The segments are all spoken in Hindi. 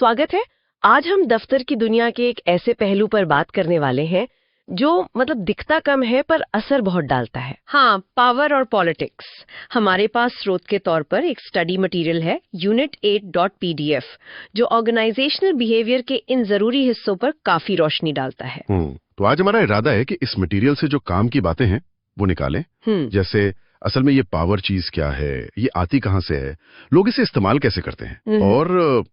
स्वागत है। आज हम दफ्तर की दुनिया के एक ऐसे पहलू पर बात करने वाले हैं जो दिखता कम है पर असर बहुत डालता है। हाँ, पावर और पॉलिटिक्स। हमारे पास स्रोत के तौर पर एक स्टडी मटेरियल है unit8.pdf जो ऑर्गेनाइजेशनल बिहेवियर के इन जरूरी हिस्सों पर काफी रोशनी डालता है। तो आज हमारा इरादा है कि इस मटेरियल से जो काम की बातें हैं वो निकालें। जैसे असल में ये पावर चीज क्या है, ये आती कहां से है, लोग इसे इस्तेमाल कैसे करते हैं, और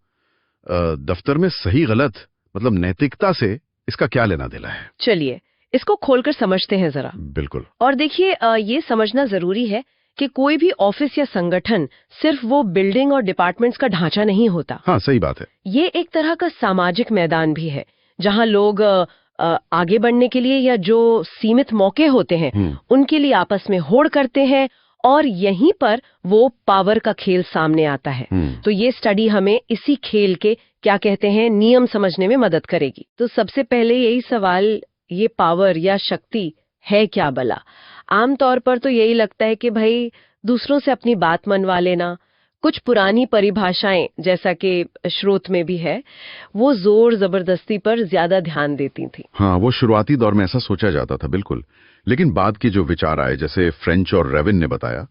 दफ्तर में सही गलत नैतिकता से इसका क्या लेना देना है। चलिए इसको खोलकर समझते हैं जरा। बिल्कुल। और देखिए, ये समझना जरूरी है कि कोई भी ऑफिस या संगठन सिर्फ वो बिल्डिंग और डिपार्टमेंट्स का ढांचा नहीं होता। हाँ, सही बात है। ये एक तरह का सामाजिक मैदान भी है जहाँ लोग आगे बढ़ने के लिए या जो सीमित मौके होते हैं उनके लिए आपस में होड़ करते हैं, और यहीं पर वो पावर का खेल सामने आता है। तो ये स्टडी हमें इसी खेल के क्या कहते हैं नियम समझने में मदद करेगी। तो सबसे पहले यही सवाल, ये पावर या शक्ति है क्या भला? आमतौर पर तो यही लगता है कि भाई दूसरों से अपनी बात मनवा लेना। कुछ पुरानी परिभाषाएं जैसा कि स्रोत में भी है, वो जोर जबरदस्ती पर ज्यादा ध्यान देती थी। हाँ, वो शुरुआती दौर में ऐसा सोचा जाता था, बिल्कुल। लेकिन बाद के जो विचार आए, जैसे फ्रेंच और रेविन ने बताया,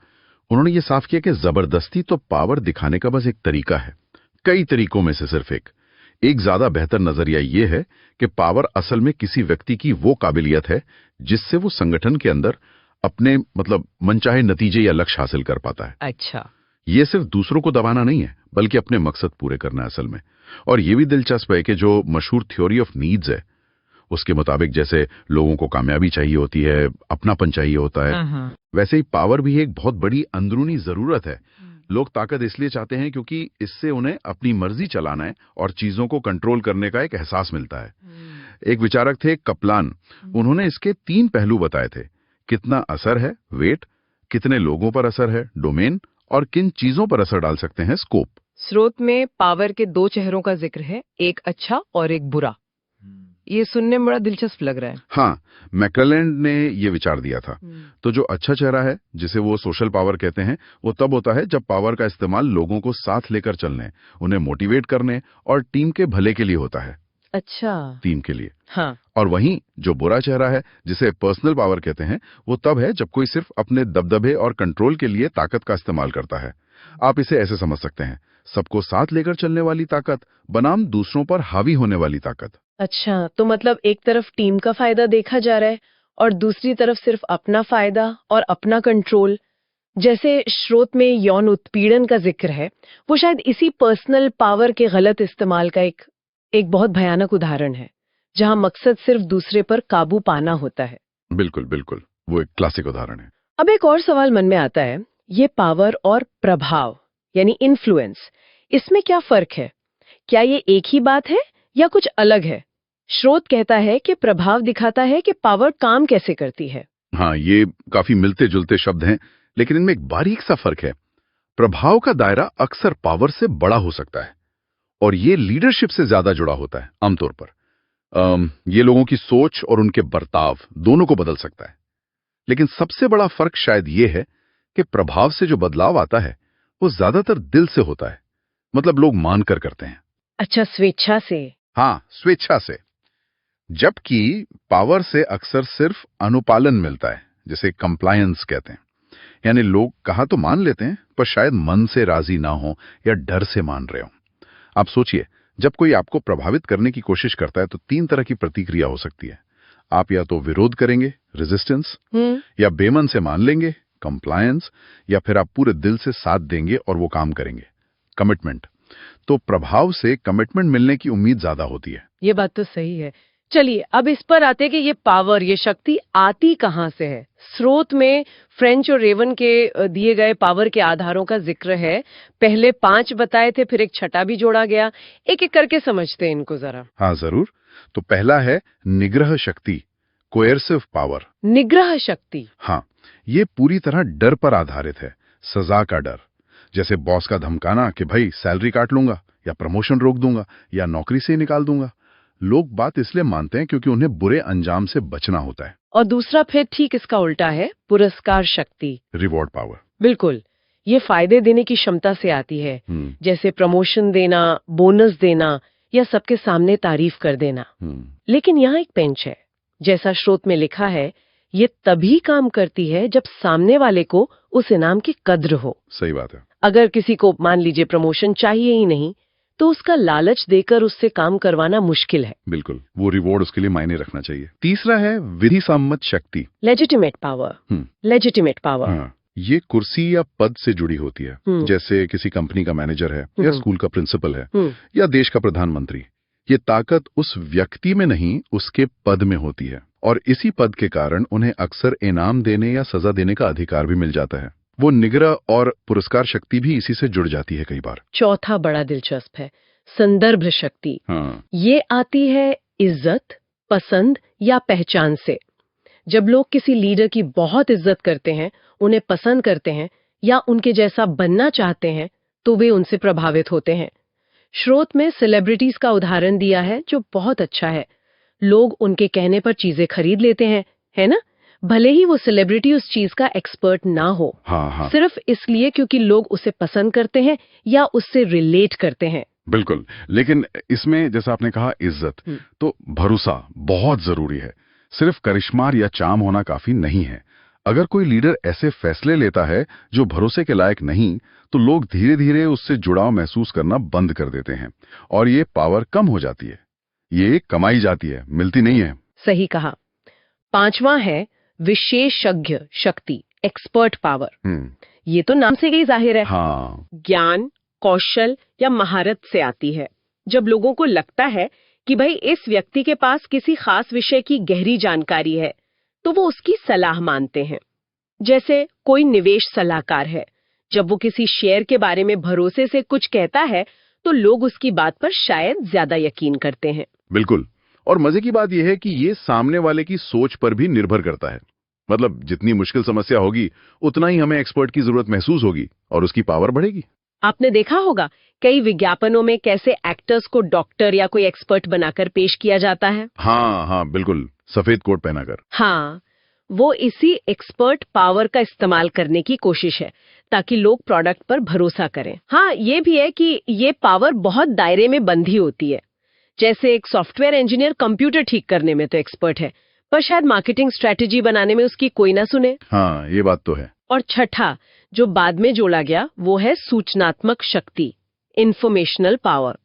उन्होंने ये साफ किया कि जबरदस्ती तो पावर दिखाने का बस एक तरीका है, कई तरीकों में से सिर्फ एक ज्यादा बेहतर नजरिया ये है कि पावर असल में किसी व्यक्ति की वो काबिलियत है जिससे वो संगठन के अंदर अपने मनचाहे नतीजे या लक्ष्य हासिल कर पाता है। अच्छा, ये सिर्फ दूसरों को दबाना नहीं है, बल्कि अपने मकसद पूरे करना है असल में। और ये भी दिलचस्प है कि जो मशहूर थ्योरी ऑफ नीड्स है, उसके मुताबिक जैसे लोगों को कामयाबी चाहिए होती है, अपनापन चाहिए होता है, वैसे ही पावर भी एक बहुत बड़ी अंदरूनी जरूरत है। लोग ताकत इसलिए चाहते हैं क्योंकि इससे उन्हें अपनी मर्जी चलाना है और चीजों को कंट्रोल करने का एक एहसास मिलता है। एक विचारक थे कपलान, उन्होंने इसके 3 पहलू बताए थे: कितना असर है, वेट; कितने लोगों पर असर है, डोमेन; और किन चीजों पर असर डाल सकते हैं, स्कोप। स्रोत में पावर के 2 चेहरों का जिक्र है, एक अच्छा और एक बुरा। ये सुनने में बड़ा दिलचस्प लग रहा है। हाँ, मैकलेलैंड ने ये विचार दिया था। तो जो अच्छा चेहरा है, जिसे वो सोशल पावर कहते हैं, वो तब होता है जब पावर का इस्तेमाल लोगों को साथ लेकर चलने, उन्हें मोटिवेट करने और टीम के भले के लिए होता है। अच्छा, टीम के लिए। हाँ। और वहीं जो बुरा चेहरा है, जिसे पर्सनल पावर कहते हैं, वो तब है जब कोई सिर्फ अपने दबदबे और कंट्रोल के लिए ताकत का इस्तेमाल करता है। आप इसे ऐसे समझ सकते हैं: सबको साथ लेकर चलने वाली ताकत बनाम दूसरों पर हावी होने वाली ताकत। अच्छा, तो एक तरफ टीम का फायदा देखा जा रहा है और दूसरी तरफ सिर्फ अपना फायदा और अपना कंट्रोल। जैसे स्रोत में यौन उत्पीड़न का जिक्र है, वो शायद इसी पर्सनल पावर के गलत इस्तेमाल का एक बहुत भयानक उदाहरण है, जहां मकसद सिर्फ दूसरे पर काबू पाना होता है। बिल्कुल बिल्कुल, वो एक क्लासिक उदाहरण है। अब एक और सवाल मन में आता है, ये पावर और प्रभाव यानी इन्फ्लुएंस, इसमें क्या फर्क है? क्या ये एक ही बात है या कुछ अलग है? स्रोत कहता है कि प्रभाव दिखाता है कि पावर काम कैसे करती है। हाँ, ये काफी मिलते जुलते शब्द हैं, लेकिन इनमें एक बारीक सा फर्क है। प्रभाव का दायरा अक्सर पावर से बड़ा हो सकता है और ये लीडरशिप से ज्यादा जुड़ा होता है आमतौर पर। ये लोगों की सोच और उनके बर्ताव दोनों को बदल सकता है। लेकिन सबसे बड़ा फर्क शायद ये है कि प्रभाव से जो बदलाव आता है वो ज्यादातर दिल से होता है, लोग मानकर करते हैं। अच्छा, स्वेच्छा से। हाँ, स्वेच्छा से। जबकि पावर से अक्सर सिर्फ अनुपालन मिलता है, जिसे कंप्लायंस कहते हैं। यानी लोग कहा तो मान लेते हैं, पर शायद मन से राजी ना हो या डर से मान रहे हो। आप सोचिए, जब कोई आपको प्रभावित करने की कोशिश करता है तो 3 तरह की प्रतिक्रिया हो सकती है। आप या तो विरोध करेंगे, रेजिस्टेंस, या बेमन से मान लेंगे, कंप्लायंस, या फिर आप पूरे दिल से साथ देंगे और वो काम करेंगे, कमिटमेंट। तो प्रभाव से कमिटमेंट मिलने की उम्मीद ज्यादा होती है। ये बात तो सही है। चलिए अब इस पर आते कि ये पावर, ये शक्ति आती कहां से है। स्रोत में फ्रेंच और रेवन के दिए गए पावर के आधारों का जिक्र है। पहले 5 बताए थे, फिर एक छठा भी जोड़ा गया। एक एक करके समझते हैं इनको जरा। हाँ जरूर। तो पहला है निग्रह शक्ति, कोएर्सिव पावर। निग्रह शक्ति? हाँ, ये पूरी तरह डर पर आधारित है, सजा का डर। जैसे बॉस का धमकाना कि भाई सैलरी काट लूंगा, या प्रमोशन रोक दूंगा, या नौकरी से निकाल दूंगा। लोग बात इसलिए मानते हैं क्योंकि उन्हें बुरे अंजाम से बचना होता है। और दूसरा फिर ठीक इसका उल्टा है, पुरस्कार शक्ति, रिवॉर्ड पावर। बिल्कुल। ये फायदे देने की क्षमता से आती है, जैसे प्रमोशन देना, बोनस देना या सबके सामने तारीफ कर देना। लेकिन यहाँ एक पेंच है, जैसा स्रोत में लिखा है, ये तभी काम करती है जब सामने वाले को उस इनाम की कद्र हो। सही बात है। अगर किसी को मान लीजिए प्रमोशन चाहिए ही नहीं, तो उसका लालच देकर उससे काम करवाना मुश्किल है। बिल्कुल, वो रिवॉर्ड उसके लिए मायने रखना चाहिए। तीसरा है विधि सम्मत शक्ति, लेजिटिमेट पावर। लेजिटिमेट पावर ये कुर्सी या पद से जुड़ी होती है, जैसे किसी कंपनी का मैनेजर है या स्कूल का प्रिंसिपल है या देश का प्रधानमंत्री। ये ताकत उस व्यक्ति में नहीं, उसके पद में होती है, और इसी पद के कारण उन्हें अक्सर इनाम देने या सजा देने का अधिकार भी मिल जाता है। वो निग्रह और पुरस्कार शक्ति भी इसी से जुड़ जाती है कई बार। चौथा बड़ा दिलचस्प है संदर्भ शक्ति। ये आती है इज्जत, पसंद या पहचान से। जब लोग किसी लीडर की बहुत इज्जत करते हैं, उन्हें पसंद करते हैं या उनके जैसा बनना चाहते हैं, तो वे उनसे प्रभावित होते हैं। स्रोत में सेलिब्रिटीज का उदाहरण दिया है जो बहुत अच्छा है। लोग उनके कहने पर चीजें खरीद लेते हैं, है ना? भले ही वो सेलिब्रिटी उस चीज का एक्सपर्ट ना हो। सिर्फ इसलिए क्योंकि लोग उसे पसंद करते हैं या उससे रिलेट करते हैं। बिल्कुल, लेकिन इसमें जैसा आपने कहा इज्जत, तो भरोसा बहुत जरूरी है। सिर्फ करिश्मा या चाम होना काफी नहीं है। अगर कोई लीडर ऐसे फैसले लेता है जो भरोसे के लायक नहीं, तो लोग धीरे धीरे उससे जुड़ाव महसूस करना बंद कर देते हैं और ये पावर कम हो जाती है। ये कमाई जाती है, मिलती नहीं है। सही कहा। पांचवा है विशेषज्ञ शक्ति, एक्सपर्ट पावर। ये तो नाम से ही जाहिर है। ज्ञान, कौशल या महारत से आती है। जब लोगों को लगता है कि भाई इस व्यक्ति के पास किसी खास विषय की गहरी जानकारी है, तो वो उसकी सलाह मानते हैं। जैसे कोई निवेश सलाहकार है, जब वो किसी शेयर के बारे में भरोसे से कुछ कहता है, तो लोग उसकी बात पर शायद ज्यादा यकीन करते हैं। बिल्कुल, और मजे की बात यह है कि ये सामने वाले की सोच पर भी निर्भर करता है। मतलब जितनी मुश्किल समस्या होगी, उतना ही हमें एक्सपर्ट की जरूरत महसूस होगी और उसकी पावर बढ़ेगी। आपने देखा होगा कई विज्ञापनों में कैसे एक्टर्स को डॉक्टर या कोई एक्सपर्ट बनाकर पेश किया जाता है। हाँ, बिल्कुल, सफेद कोट पहनाकर। हाँ, वो इसी एक्सपर्ट पावर का इस्तेमाल करने की कोशिश है ताकि लोग प्रोडक्ट पर भरोसा करें। हाँ, ये भी है कि ये पावर बहुत दायरे में बंधी होती है। जैसे एक सॉफ्टवेयर इंजीनियर कंप्यूटर ठीक करने में तो एक्सपर्ट है, पर शायद मार्केटिंग स्ट्रेटेजी बनाने में उसकी कोई ना सुने। हाँ, ये बात तो है। और छठा जो बाद में जोड़ा गया वो है सूचनात्मक शक्ति, इंफॉर्मेशनल पावर।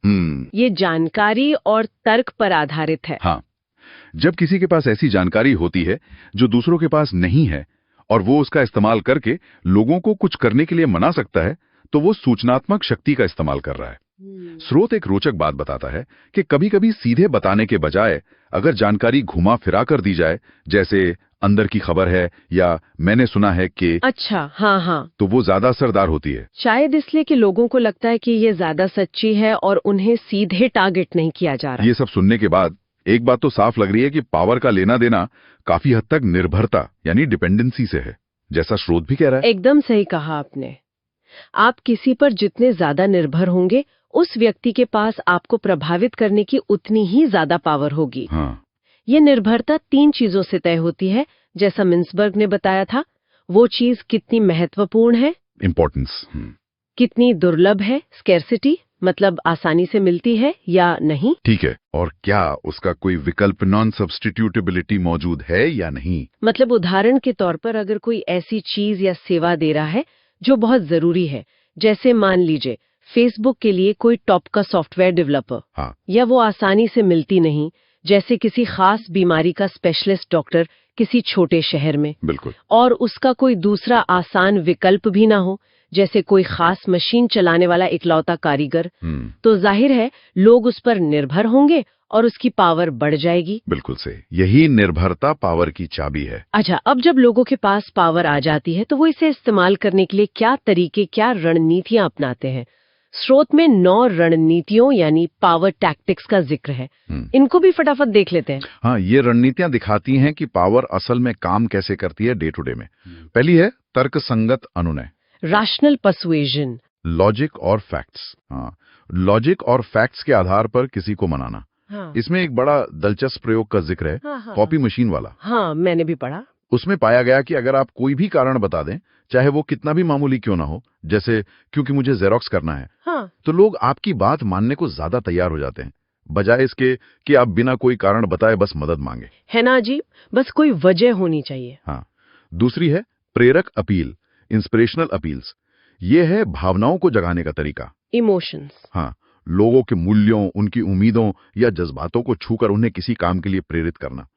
ये जानकारी और तर्क पर आधारित है। हाँ, जब किसी के पास ऐसी जानकारी होती है जो दूसरों के पास नहीं है और वो उसका इस्तेमाल करके लोगों को कुछ करने के लिए मना सकता है, तो वो सूचनात्मक शक्ति का इस्तेमाल कर रहा है। स्रोत एक रोचक बात बताता है कि कभी-कभी सीधे बताने के बजाय अगर जानकारी घुमा फिरा कर दी जाए, जैसे अंदर की खबर है या मैंने सुना है कि, अच्छा, हाँ, तो वो ज्यादा असरदार होती है। शायद इसलिए कि लोगों को लगता है कि ये ज्यादा सच्ची है और उन्हें सीधे टारगेट नहीं किया जा रहा। ये सब सुनने के बाद एक बात तो साफ लग रही है कि पावर का लेना देना काफी हद तक निर्भरता यानी डिपेंडेंसी से है, जैसा स्रोत भी कह रहा है। एकदम सही कहा आपने। आप किसी पर जितने ज्यादा निर्भर होंगे, उस व्यक्ति के पास आपको प्रभावित करने की उतनी ही ज्यादा पावर होगी। ये निर्भरता 3 चीजों से तय होती है, जैसा मिन्सबर्ग ने बताया था। वो चीज कितनी महत्वपूर्ण है, इम्पोर्टेंस, कितनी दुर्लभ है, स्कैर्सिटी, मतलब आसानी से मिलती है या नहीं, ठीक है, और क्या उसका कोई विकल्प नॉन सब्स्टिट्यूटेबिलिटी मौजूद है या नहीं। मतलब उदाहरण के तौर पर अगर कोई ऐसी चीज या सेवा दे रहा है जो बहुत जरूरी है, जैसे मान लीजिए फेसबुक के लिए कोई टॉप का सॉफ्टवेयर डेवलपर, या वो आसानी से मिलती नहीं, जैसे किसी खास बीमारी का स्पेशलिस्ट डॉक्टर किसी छोटे शहर में, बिल्कुल, और उसका कोई दूसरा आसान विकल्प भी ना हो, जैसे कोई खास मशीन चलाने वाला इकलौता कारीगर, तो जाहिर है लोग उस पर निर्भर होंगे और उसकी पावर बढ़ जाएगी। बिल्कुल से, यही निर्भरता पावर की चाबी है। अच्छा, अब जब लोगों के पास पावर आ जाती है, तो वो इसे इस्तेमाल करने के लिए क्या तरीके, क्या रणनीतियां अपनाते हैं। स्रोत में 9 रणनीतियों यानी पावर टैक्टिक्स का जिक्र है। इनको भी फटाफट देख लेते हैं। हाँ, ये रणनीतियां दिखाती हैं कि पावर असल में काम कैसे करती है डे टू डे में। पहली है तर्क संगत अनुनय, रैशनल पर्सुएजन, लॉजिक और फैक्ट्स। लॉजिक और फैक्ट्स के आधार पर किसी को मनाना। इसमें एक बड़ा दिलचस्प प्रयोग का जिक्र है, कॉपी मशीन वाला। हाँ, मैंने भी पढ़ा। उसमें पाया गया कि अगर आप कोई भी कारण बता दें, चाहे वो कितना भी मामूली क्यों ना हो, जैसे क्योंकि मुझे जेरोक्स करना है, हाँ, तो लोग आपकी बात मानने को ज्यादा तैयार हो जाते हैं, बजाय इसके कि आप बिना कोई कारण बताए बस मदद मांगे। है ना जी, बस कोई वजह होनी चाहिए। हाँ। दूसरी है प्रेरक अपील, इंस्पिरेशनल अपील्स। ये है भावनाओं को जगाने का तरीका। इमोशंस। हाँ, लोगों के मूल्यों, उनकी उम्मीदों या जज्बातों को छूकर उन्हें किसी काम के लिए प्रेरित करना,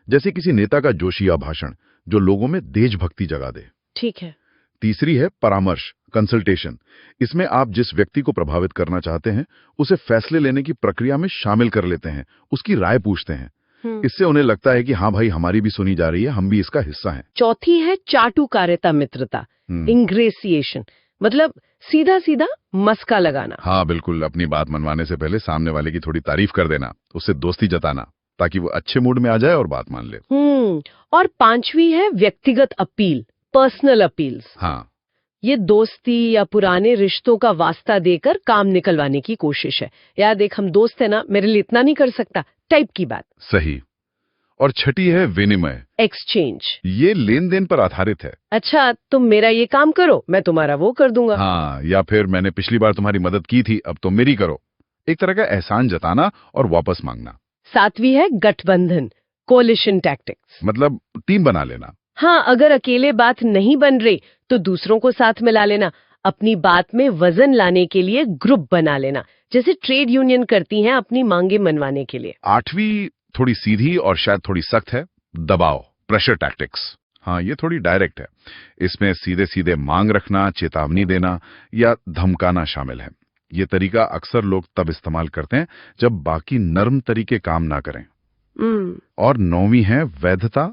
जैसे किसी नेता का जोशिया भाषण जो लोगों में देशभक्ति जगा दे। ठीक है। तीसरी है परामर्श, कंसल्टेशन। इसमें आप जिस व्यक्ति को प्रभावित करना चाहते हैं उसे फैसले लेने की प्रक्रिया में शामिल कर लेते हैं, उसकी राय पूछते हैं। इससे उन्हें लगता है कि हाँ भाई, हमारी भी सुनी जा रही है, हम भी इसका हिस्सा हैं। चौथी है चाटुकारिता मित्रता, इंग्रेसिएशन, मतलब सीधा सीधा मस्का लगाना। हाँ बिल्कुल, अपनी बात मनवाने से पहले सामने वाले की थोड़ी तारीफ कर देना, उससे दोस्ती जताना, ताकि वो अच्छे मूड में आ जाए और बात मान ले। और पांचवी है व्यक्तिगत अपील, पर्सनल अपील्स। हाँ, ये दोस्ती या पुराने रिश्तों का वास्ता देकर काम निकलवाने की कोशिश है। यार देख, हम दोस्त है ना, मेरे लिए इतना नहीं कर सकता टाइप की बात। सही। और छठी है विनिमय, एक्सचेंज। ये लेन देन पर आधारित है। अच्छा, तुम मेरा ये काम करो, मैं तुम्हारा वो कर दूंगा। हाँ, या फिर मैंने पिछली बार तुम्हारी मदद की थी, अब तुम मेरी करो। एक तरह का एहसान जताना और वापस मांगना। सातवीं है गठबंधन, कोलिशन टैक्टिक्स, मतलब टीम बना लेना। हाँ, अगर अकेले बात नहीं बन रही तो दूसरों को साथ मिला लेना, अपनी बात में वजन लाने के लिए ग्रुप बना लेना, जैसे ट्रेड यूनियन करती हैं अपनी मांगे मनवाने के लिए। आठवीं थोड़ी सीधी और शायद थोड़ी सख्त है, दबाव, प्रेशर टैक्टिक्स। हाँ, ये थोड़ी डायरेक्ट है। इसमें सीधे सीधे मांग रखना, चेतावनी देना या धमकाना शामिल है। ये तरीका अक्सर लोग तब इस्तेमाल करते हैं जब बाकी नर्म तरीके काम ना करें। और नौवीं है वैधता,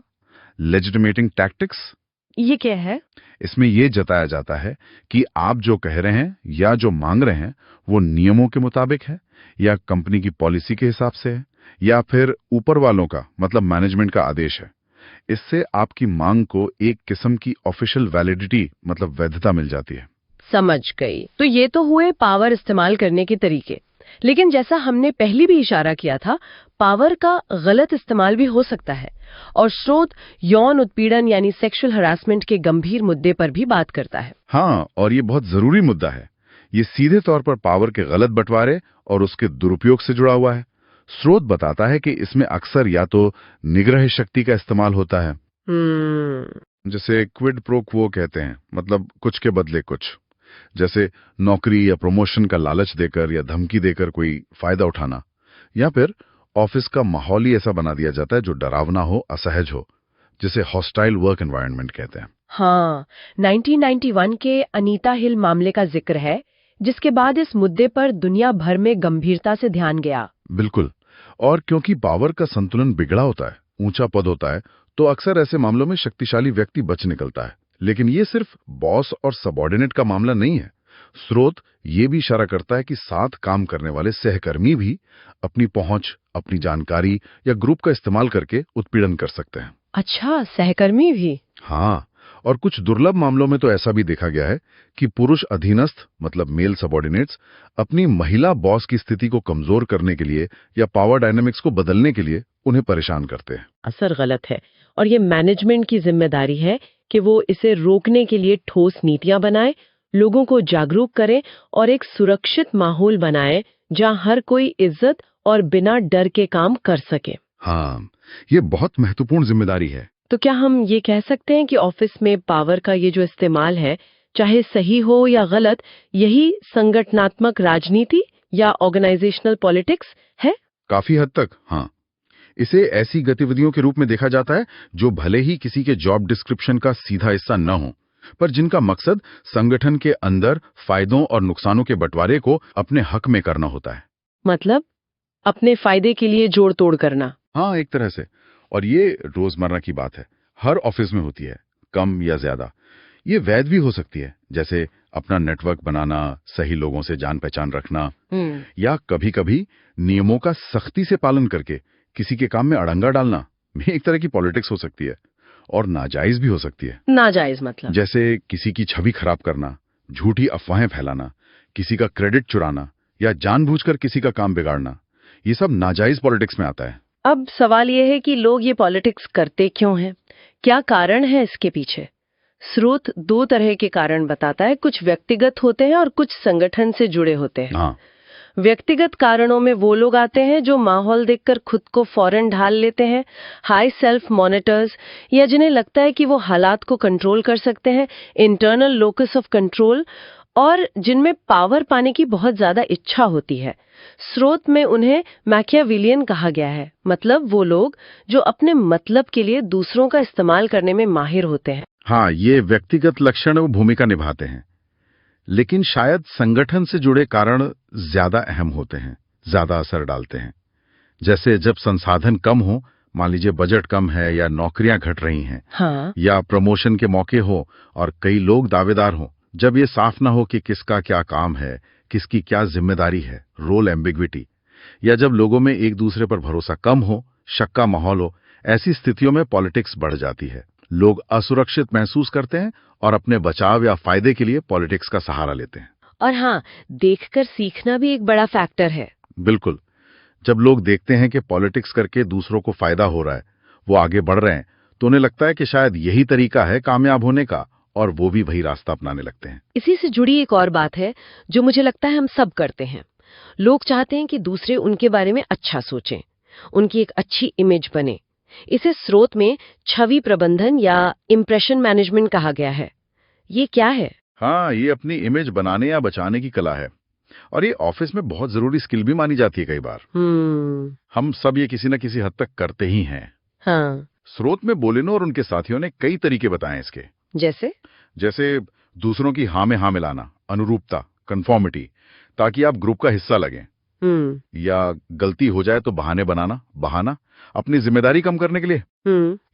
लेजिटिमेटिंग टैक्टिक्स। ये क्या है? इसमें यह जताया जाता है कि आप जो कह रहे हैं या जो मांग रहे हैं वो नियमों के मुताबिक है, या कंपनी की पॉलिसी के हिसाब से है, या फिर ऊपर वालों का मतलब मैनेजमेंट का आदेश है। इससे आपकी मांग को एक किस्म की ऑफिशियल वैलिडिटी मतलब वैधता मिल जाती है। समझ गई। तो ये तो हुए पावर इस्तेमाल करने के तरीके, लेकिन जैसा हमने पहले भी इशारा किया था, पावर का गलत इस्तेमाल भी हो सकता है। और स्रोत यौन उत्पीड़न यानी सेक्सुअल हरासमेंट के गंभीर मुद्दे पर भी बात करता है। हाँ, और ये बहुत जरूरी मुद्दा है। ये सीधे तौर पर पावर के गलत बंटवारे और उसके दुरुपयोग से जुड़ा हुआ है। स्रोत बताता है कि इसमें अक्सर या तो निग्रह शक्ति का इस्तेमाल होता है, जैसे क्विड प्रो क्वो कहते हैं, मतलब कुछ के बदले कुछ, जैसे नौकरी या प्रमोशन का लालच देकर या धमकी देकर कोई फायदा उठाना, या फिर ऑफिस का माहौल ही ऐसा बना दिया जाता है जो डरावना हो, असहज हो, जिसे हॉस्टाइल वर्क एनवायरनमेंट कहते हैं। हाँ, 1991 के अनीता हिल मामले का जिक्र है, जिसके बाद इस मुद्दे पर दुनिया भर में गंभीरता से ध्यान गया। बिल्कुल, और क्योंकि पावर का संतुलन बिगड़ा होता है, ऊंचा पद होता है, तो अक्सर ऐसे मामलों में शक्तिशाली व्यक्ति बच निकलता है। लेकिन ये सिर्फ बॉस और सबऑर्डिनेट का मामला नहीं है। स्रोत ये भी इशारा करता है कि साथ काम करने वाले सहकर्मी भी अपनी पहुंच, अपनी जानकारी या ग्रुप का इस्तेमाल करके उत्पीड़न कर सकते हैं। अच्छा, सहकर्मी भी? हाँ, और कुछ दुर्लभ मामलों में तो ऐसा भी देखा गया है कि पुरुष अधीनस्थ मतलब मेल सबऑर्डिनेट्स अपनी महिला बॉस की स्थिति को कमजोर करने के लिए या पावर डायनामिक्स को बदलने के लिए उन्हें परेशान करते हैं। असर गलत है, और ये मैनेजमेंट की जिम्मेदारी है कि वो इसे रोकने के लिए ठोस नीतियां बनाए, लोगों को जागरूक करें और एक सुरक्षित माहौल बनाए जहां हर कोई इज्जत और बिना डर के काम कर सके। हाँ, ये बहुत महत्वपूर्ण जिम्मेदारी है। तो क्या हम ये कह सकते हैं कि ऑफिस में पावर का ये जो इस्तेमाल है, चाहे सही हो या गलत, यही संगठनात्मक राजनीति या ऑर्गेनाइजेशनल पॉलिटिक्स है? काफी हद तक हाँ। इसे ऐसी गतिविधियों के रूप में देखा जाता है जो भले ही किसी के जॉब डिस्क्रिप्शन का सीधा हिस्सा न हो, पर जिनका मकसद संगठन के अंदर फायदों और नुकसानों के बंटवारे को अपने हक में करना होता है। मतलब अपने फायदे के लिए जोड़ तोड़ करना। हाँ, एक तरह से। और ये रोजमर्रा की बात है, हर ऑफिस में होती है, कम या ज्यादा। ये वैध भी हो सकती है, जैसे अपना नेटवर्क बनाना, सही लोगों से जान पहचान रखना, या कभी कभी नियमों का सख्ती से पालन करके किसी के काम में अड़ंगा डालना भी एक तरह की पॉलिटिक्स हो सकती है। और नाजायज भी हो सकती है। नाजायज मतलब? जैसे किसी की छवि खराब करना, झूठी अफवाहें फैलाना, किसी का क्रेडिट चुराना या जानबूझकर किसी का काम बिगाड़ना, ये सब नाजायज पॉलिटिक्स में आता है। अब सवाल ये है कि लोग ये पॉलिटिक्स करते क्यों हैं? क्या कारण है इसके पीछे? स्रोत दो तरह के कारण बताता है, कुछ व्यक्तिगत होते हैं और कुछ संगठन से जुड़े होते हैं। हाँ। व्यक्तिगत कारणों में वो लोग आते हैं जो माहौल देखकर खुद को फौरन ढाल लेते हैं, हाई सेल्फ मॉनिटर्स, या जिन्हें लगता है कि वो हालात को कंट्रोल कर सकते हैं, इंटरनल लोकस ऑफ कंट्रोल, और जिनमें पावर पाने की बहुत ज्यादा इच्छा होती है। स्रोत में उन्हें मैकियावेलियन कहा गया है, मतलब वो लोग जो अपने मतलब के लिए दूसरों का इस्तेमाल करने में माहिर होते हैं। हाँ, ये व्यक्तिगत लक्षण वो भूमिका निभाते हैं, लेकिन शायद संगठन से जुड़े कारण ज्यादा अहम होते हैं, ज्यादा असर डालते हैं। जैसे जब संसाधन कम हो, मान लीजिए बजट कम है या नौकरियां घट रही हैं, हाँ। या प्रमोशन के मौके हो और कई लोग दावेदार हो, जब ये साफ ना हो कि किसका क्या काम है, किसकी क्या जिम्मेदारी है, रोल एम्बिग्विटी, या जब लोगों में एक दूसरे पर भरोसा कम हो, शक का माहौल हो, ऐसी स्थितियों में पॉलिटिक्स बढ़ जाती है। लोग असुरक्षित महसूस करते हैं और अपने बचाव या फायदे के लिए पॉलिटिक्स का सहारा लेते हैं। और हाँ, देखकर सीखना भी एक बड़ा फैक्टर है। बिल्कुल। जब लोग देखते हैं कि पॉलिटिक्स करके दूसरों को फायदा हो रहा है, वो आगे बढ़ रहे हैं, तो उन्हें लगता है कि शायद यही तरीका है कामयाब होने का, और वो भी वही रास्ता अपनाने लगते हैं। इसी से जुड़ी एक और बात है जो मुझे लगता है हम सब करते हैं। लोग चाहते हैं कि दूसरे उनके बारे में अच्छा सोचें, उनकी एक अच्छी इमेज बने। इसे स्रोत में छवि प्रबंधन या इम्प्रेशन मैनेजमेंट कहा गया है। ये क्या है? हाँ, ये अपनी इमेज बनाने या बचाने की कला है, और ये ऑफिस में बहुत जरूरी स्किल भी मानी जाती है कई बार। हम सब ये किसी न किसी हद तक करते ही हैं। हाँ। स्रोत में बोलेनो और उनके साथियों ने कई तरीके बताए इसके। जैसे दूसरों की हाँ में हाँ मिलाना, अनुरूपता, कन्फॉर्मिटी, ताकि आप ग्रुप का हिस्सा लगें, या गलती हो जाए तो बहाने बनाना, बहाना अपनी जिम्मेदारी कम करने के लिए,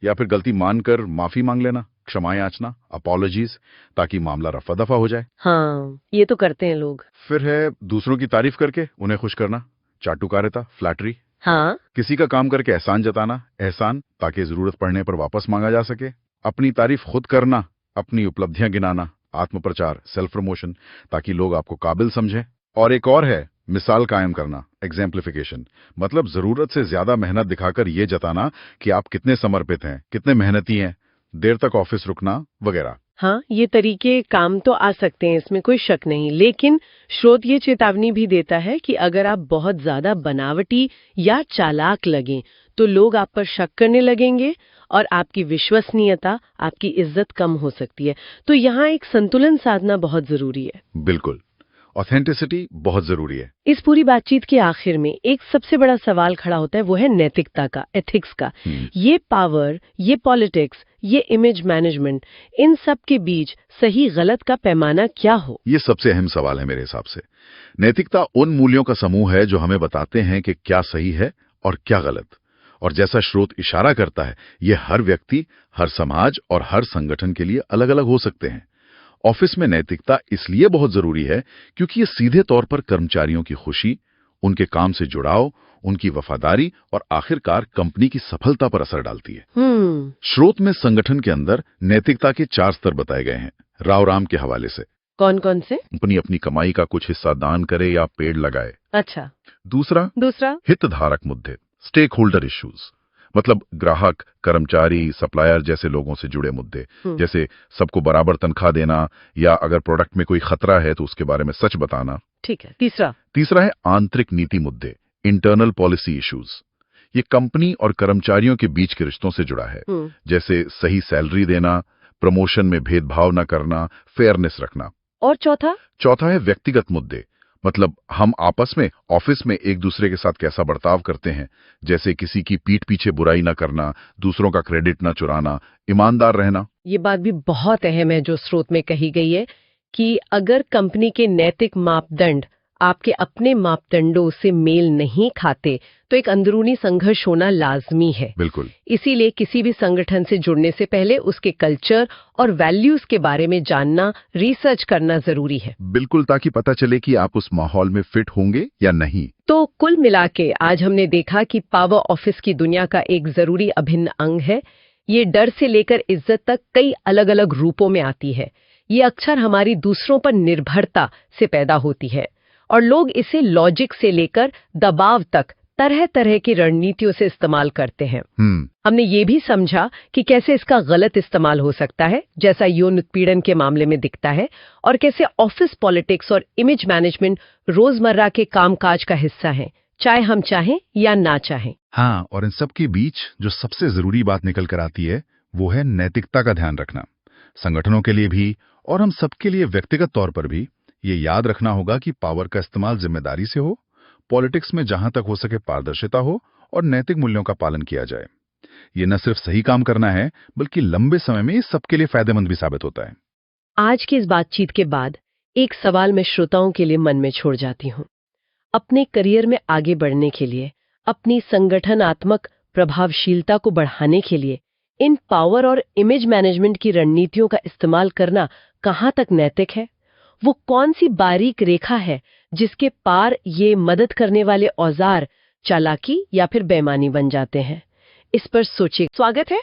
या फिर गलती मानकर माफी मांग लेना, क्षमा याचना, अपॉलॉजीज, ताकि मामला रफा दफा हो जाए। हाँ, ये तो करते हैं लोग। फिर है दूसरों की तारीफ करके उन्हें खुश करना, चाटुकारिता, फ्लैटरी। हाँ। किसी का काम करके एहसान जताना, एहसान, ताकि जरूरत पड़ने पर वापस मांगा जा सके। अपनी तारीफ खुद करना, अपनी उपलब्धियां गिनाना, आत्मप्रचार, सेल्फ प्रमोशन, ताकि लोग आपको काबिल समझें। और एक और है मिसाल कायम करना, एग्जाम्प्लिफिकेशन, मतलब जरूरत से ज्यादा मेहनत दिखाकर ये जताना कि आप कितने समर्पित हैं, कितने मेहनती हैं, देर तक ऑफिस रुकना वगैरह। हाँ, ये तरीके काम तो आ सकते हैं, इसमें कोई शक नहीं, लेकिन स्रोत ये चेतावनी भी देता है कि अगर आप बहुत ज्यादा बनावटी या चालाक लगें तो लोग आप पर शक करने लगेंगे और आपकी विश्वसनीयता, आपकी इज्जत कम हो सकती है। तो यहाँ एक संतुलन साधना बहुत जरूरी है। बिल्कुल, ऑथेंटिसिटी बहुत जरूरी है। इस पूरी बातचीत के आखिर में एक सबसे बड़ा सवाल खड़ा होता है, वो है नैतिकता का, एथिक्स का। ये पावर, ये पॉलिटिक्स, ये इमेज मैनेजमेंट, इन सब के बीच सही गलत का पैमाना क्या हो? ये सबसे अहम सवाल है मेरे हिसाब से। नैतिकता उन मूल्यों का समूह है जो हमें बताते हैं कि क्या सही है और क्या गलत। और जैसा स्रोत इशारा करता है, ये हर व्यक्ति, हर समाज और हर संगठन के लिए अलग अलग हो सकते हैं। ऑफिस में नैतिकता इसलिए बहुत जरूरी है क्योंकि ये सीधे तौर पर कर्मचारियों की खुशी, उनके काम से जुड़ाव, उनकी वफादारी और आखिरकार कंपनी की सफलता पर असर डालती है। स्रोत में संगठन के अंदर नैतिकता के 4 स्तर बताए गए हैं, राव राम के हवाले से। कौन कौन से? कंपनी अपनी कमाई का कुछ हिस्सा दान करे या पेड़ लगाए। अच्छा। दूसरा हितधारक मुद्दे, स्टेक होल्डर इश्यूज, मतलब ग्राहक, कर्मचारी, सप्लायर जैसे लोगों से जुड़े मुद्दे, जैसे सबको बराबर तनख्वाह देना, या अगर प्रोडक्ट में कोई खतरा है तो उसके बारे में सच बताना। ठीक है। तीसरा है आंतरिक नीति मुद्दे, इंटरनल पॉलिसी इश्यूज। ये कंपनी और कर्मचारियों के बीच के रिश्तों से जुड़ा है, जैसे सही सैलरी देना, प्रमोशन में भेदभाव न करना, फेयरनेस रखना। और चौथा है व्यक्तिगत मुद्दे, मतलब हम आपस में, ऑफिस में एक दूसरे के साथ कैसा बर्ताव करते हैं, जैसे किसी की पीठ पीछे बुराई ना करना, दूसरों का क्रेडिट ना चुराना, ईमानदार रहना। ये बात भी बहुत अहम है जो स्रोत में कही गई है कि अगर कंपनी के नैतिक मापदंड आपके अपने मापदंडों से मेल नहीं खाते तो एक अंदरूनी संघर्ष होना लाजमी है। बिल्कुल। इसीलिए किसी भी संगठन से जुड़ने से पहले उसके कल्चर और वैल्यूज के बारे में जानना, रिसर्च करना जरूरी है। बिल्कुल, ताकि पता चले कि आप उस माहौल में फिट होंगे या नहीं। तो कुल मिला के आज हमने देखा कि पावर ऑफिस की दुनिया का एक जरूरी अभिन्न अंग है। ये डर से लेकर इज्जत तक कई अलग अलग रूपों में आती है। ये अक्सर हमारी दूसरों पर निर्भरता से पैदा होती है और लोग इसे लॉजिक से लेकर दबाव तक तरह तरह की रणनीतियों से इस्तेमाल करते हैं। हमने ये भी समझा कि कैसे इसका गलत इस्तेमाल हो सकता है, जैसा यौन उत्पीड़न के मामले में दिखता है, और कैसे ऑफिस पॉलिटिक्स और इमेज मैनेजमेंट रोजमर्रा के कामकाज का हिस्सा है, चाहे हम चाहें या ना चाहें। हाँ, और इन सब के बीच जो सबसे जरूरी बात निकल कर आती है वो है नैतिकता का ध्यान रखना। संगठनों के लिए भी और हम सबके लिए व्यक्तिगत तौर पर भी ये याद रखना होगा कि पावर का इस्तेमाल जिम्मेदारी से हो, पॉलिटिक्स में जहां तक हो सके पारदर्शिता हो और नैतिक मूल्यों का पालन किया जाए। ये न सिर्फ सही काम करना है बल्कि लंबे समय में सबके लिए फायदेमंद भी साबित होता है। आज की इस बातचीत के बाद एक सवाल मैं श्रोताओं के लिए मन में छोड़ जाती हूँ। अपने करियर में आगे बढ़ने के लिए, अपनी संगठनात्मक प्रभावशीलता को बढ़ाने के लिए इन पावर और इमेज मैनेजमेंट की रणनीतियों का इस्तेमाल करना कहाँ तक नैतिक है? वो कौन सी बारीक रेखा है जिसके पार ये मदद करने वाले औजार चालाकी या फिर बेईमानी बन जाते हैं? इस पर सोचिए। स्वागत है